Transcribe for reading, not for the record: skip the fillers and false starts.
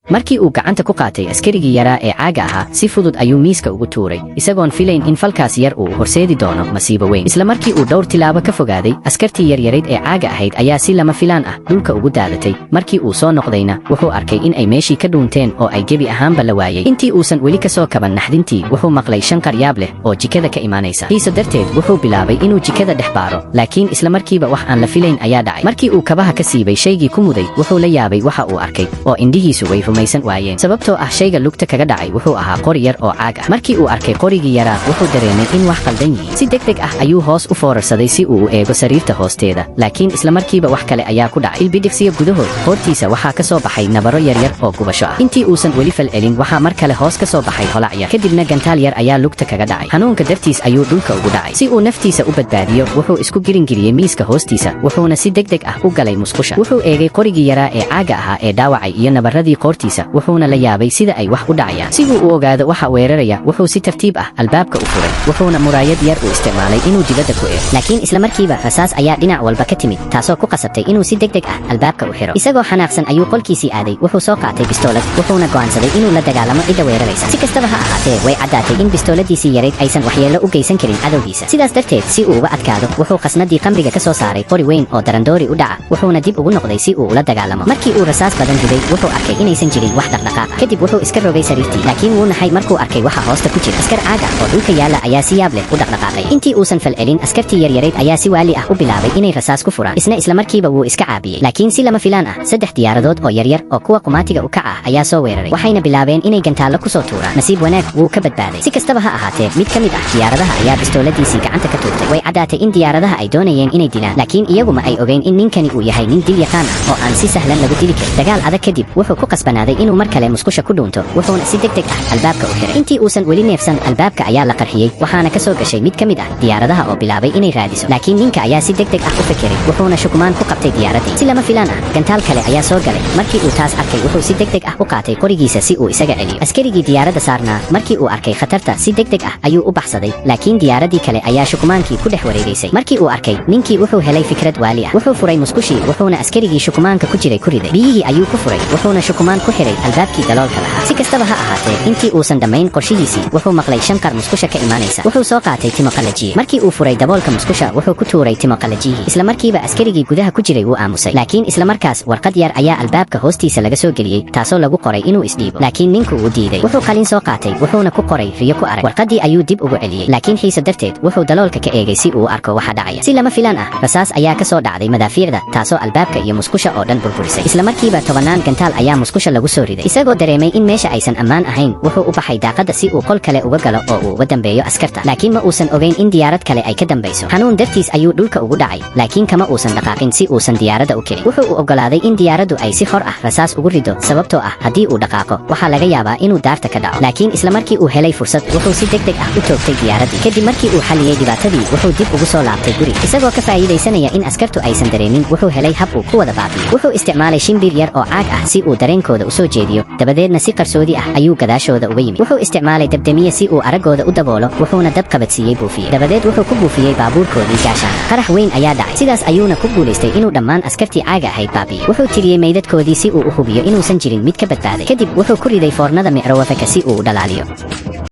markii uu gacanta ku qaatay askarigii yaraa ee caaga ahaa si fudud ayuu miiska ugu tuuray isagoon filayn in falkaas yar uu horseedi doono masiibo weyn isla markii uu dhowr tilaabo ka fogaaday askartii yaryarayd ee caaga ahayd ayaa si lama filaan ah dhulka ugu daadatay markii uu soo noqdayna wuxuu arkay in ay meeshii ka dhuunteen oo ay gebi ahaanba la waayay intii uusan weli ka soo kaban naxdintii wuxuu maqlay shanqar yaab leh oo jikada ka imaanaysa xiise darteed wuxuu bilaabay inuu jikada dhex baaro laakiin isla markiiba wax aan la filayn ayaa dhacay markii uu kabaha ka siibay shaygii ku muday wuxuu la yaabay waxa uu arkay oo indhihiisu way rumaysan waayeen sababtoo ah shayga lugta kaga dhacay wuxuu ahaa qori yar oo caag ah markii uu arkay qorigii yaraa wuxuu dareemay in wax qaldan yihiin si degdeg ah ayuu hoos u foorarsaday si uu u eego sariirta hoosteeda laakiin isla markiiba wax kale ayaa ku dhacay ilbidhiqsiya gudahood hortiisa waxaa ka soo baxay nabaro yaryar oo gubasho ah intii uusan weli falcelin waxaa mar kale hoos ka soo baxay holac yar kadibna gantaal yar ayaa lugta kaga dhacay xanuunka dartiis ayuu dhulka ugu dhacay si uu naftiisa u badbaadiyo wuxuu isku giringiriyey miiska hoostiisa wuxuuna si degdeg ah u galay musqusha wuxuu eegay qorigii yaraa ee caaga ahaa ee dhaawacay iyo nabaradii qoortiisa wuxuuna la yaabay sida ay wax u dhacayaan si uu u ogaado waxa weeraraya wuxuu si tartiib ah albaabka u furay wuxuuna muraayad yar u isticmaalay inuu dibadda ku eego laakiin isla markiiba rasaas ayaa dhinac walba ka timid taasoo ku qasabtay inuu si degdeg ah albaabka u xiro isagoo xanaaqsan ayuu qolkiisii aaday wuxuu soo qaatay bistoolad wuxuuna go'aansaday inuu la dagaalamo cidda weeraraysa si kastaba ha ahaatee way caddaatay in bistooladiisii yarayd aysan waxyeello u geysan karin cadowgiisa sidaas darteed si uu uga adkaado wuxuu khasnadii qamriga ka soo saaray qori weyn oo darandoori u dhaca wuxuuna dib ugu noqday si uu ula dagaalamo markii uu rasaas badan riday wuxuu arkay inaysan jirin wax dhaqdhaqaaq kadib wuxuu iska rogay sariirtii laakiin wuu naxay markuu arkay waxa hoosta ku jira askar caaga oo dhulka yaala ayaa si yaab leh u dhaqdhaqaaqay intii uusan falcelin askartii yaryarayd ayaa si waali ah u bilaabay inay rasaas ku furaan isla markiiba wuu iska caabiyey laakiin si lama filaan ah 3 diyaaradood oo yaryar oo kuwa qumaatiga u kaca ah ayaa soo weeraray waxayna bilaabeen inay gantaallo ku soo tuuraan nasiib wanaag wuu ka badbaaday si kastaba ha ahaatee mid ka mid ah diyaaradaha ayaa bistooladiisii gacanta ka tuurtay way caddaatay in diyaaradaha ay doonayeen inay dilaan laakiin iyaguma ay ogeyn in ninkani uu yahay nin dil yaqaan ah oo aan si sahlan lagu dili karin dagaal adag kadib wuxuu ku qasbanaaday inuu mar kale musqusha ku dhuunto wuxuuna si degdeg ah albaabka u xiray intii uusan weli neefsan albaabka ayaa la qarxiyey waxaana ka soo gashay mid ka mid ah diyaaradaha oo bilaabay inay raadiso laakiin ninka ayaa si degdeg ah u fekeray wuxuuna shukumaan ku qabtay diyaaradii si lama filaan ah gantaal kale ayaa soo galay markii uu taas arkay wuxuu si degdeg ah u qaatay qorigiisa si uu isaga celiyo askarigii diyaaradda saarnaa markii uu arkay khatarta si degdeg ah ayuu u baxsaday laakiin diyaaradii kale ayaa shukumaankii ku dhex wareegaysay markii uu arkay ninkii wuxuu helay fikrad waali ah wuxuu furay musqushii wuxuuna askarigii shukumaanka ku jiray ku riday biyihii ayuu ku furay wuxuuna shukumaan ku xiray albaabkii daloolka lahaa si kastaba ha ahaatee intii uusan dhammayn qorshihiisii wuxuu maqlay shanqar musqusha ka imaanaysa wuxuu soo qaatay timo qalajiye markii uu furay daboolka musqusha wuxuu ku tuuray timo qalajiyihii isla markiiba askarigii gudaha ku jiray wuu aamusay laakiin isla markaas warqad yar ayaa albaabka hoostiisa laga soo geliyey taasoo lagu qoray inuu isdhiibo laakiin ninku wuu diiday wuxuu qalin soo qaatay wuxuuna ku qoray riyo ku arag warqadii ayuu dib ugu celiyey laakiin xiise darteed wuxuu daloolka ka eegay si uu arko waxa dhacaya si lama filaan ah rasaas ayaa ka soo dhacday madaafiicda taasoo albaabka iyo musqusha oo dhan burburisay isla markiiba 10 gantaal ayaa musqusha lagu soo riday isagoo dareemay in meesha aysan ammaan ahayn wuxuu u baxay daaqadda si uu qol kale uga galo oo uu uga dambeeyo askarta laakiin ma uusan ogeyn in diyaarad kale ay ka dambayso xanuun dartiis ayuu dhulka ugu dhacay laakiin kama uusan dhaqaaqin si uusan diyaaradda u kirin wuxuu u ogolaaday in diyaaraddu ay si xor ah rasaas ugu rido sababtoo ah haddii uu dhaqaaqo waxaa laga yaabaa inuu daarta ka dhaco laakiin isla markii uu helay fursad wuxuu si degdeg ah u toogtay diyaaraddii kadib markii uu xaliyey dhibaatadii wuxuu dib ugu soo laabtay guri isagoo ka faa'iidaysanaya in askartu aysan dareemin wuxuu helay hab uu ku wada baabiyo wuxuu isticmaalay shimbir yar oo caag ah si uu dareenkooda u soo jeediyo dabadeedna si qarsoodi ah ayuu gadaashooda uga yimid wuxuu isticmaalay dabdamiye si uu araggooda u daboolo wuxuuna dab qabadsiiyey buufiye dabadeed wuxuu ku buufiyey baabuurkoodii gaashaan qarax weyn ayaa dhacay sidaas ayuuna ku guulaystay inuu dhammaan askartii caaga ahayd baabiyo wuxuu tiriyey meydadkoodii si uu u hubiyo inuusan jirin mid ka badbaaday kadib wuxuu ku riday foornada microwafaka si uu u dhalaaliyo